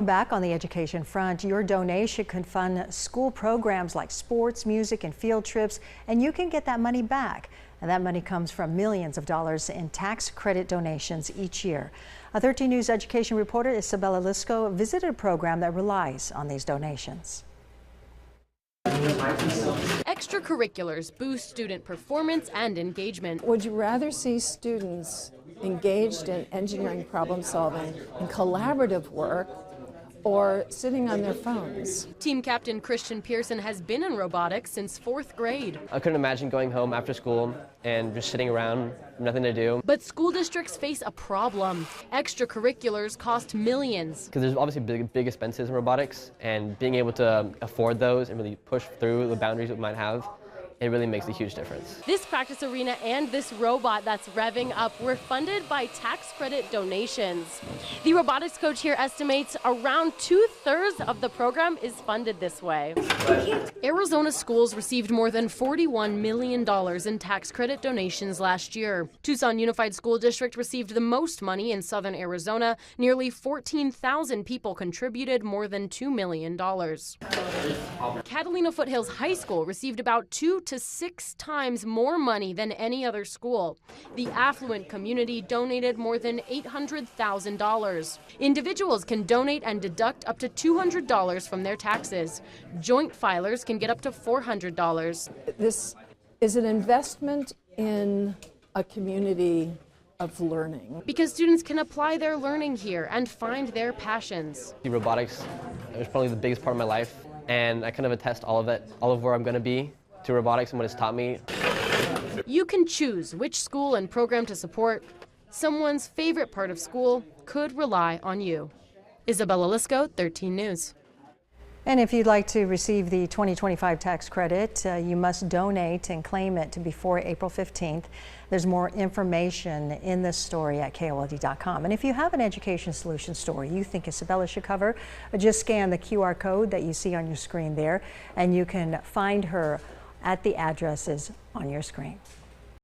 Back on the education front, your donation can fund school programs like sports, music, and field trips, and you can get that money back. And that money comes from millions of dollars in tax credit donations each year. A 13 News education reporter, Isabella Lisco, visited a program that relies on these donations. Extracurriculars boost student performance and engagement. Would you rather see students engaged in engineering problem solving and collaborative work, or sitting on their phones? Team captain Christian Pearson has been in robotics since 4th grade. I couldn't imagine going home after school and just sitting around, nothing to do. But school districts face a problem. Extracurriculars cost millions. Because there's obviously big expenses in robotics, and being able to afford those and really push through the boundaries we might have, it really makes a huge difference. This practice arena and this robot that's revving up were funded by tax credit donations. The robotics coach here estimates around 2/3 of the program is funded this way. Arizona schools received more than $41 million in tax credit donations last year. Tucson Unified School District received the most money in southern Arizona. Nearly 14,000 people contributed more than $2 million. Catalina Foothills High School received about 2 to 6 times more money than any other school. The affluent community donated more than $800,000. Individuals can donate and deduct up to $200 from their taxes. Joint filers can get up to $400. This is an investment in a community of learning. Because students can apply their learning here and find their passions. The robotics was probably the biggest part of my life, and I kind of attest all of where I'm going to be to robotics and what it's taught me. You can choose which school and program to support. Someone's favorite part of school could rely on you. Isabella Lisco, 13 News. And if you'd like to receive the 2025 tax credit, you must donate and claim it before April 15th. There's more information in this story at KOLD.com. And if you have an education solution story you think Isabella should cover, just scan the QR code that you see on your screen there, and you can find her at the addresses on your screen.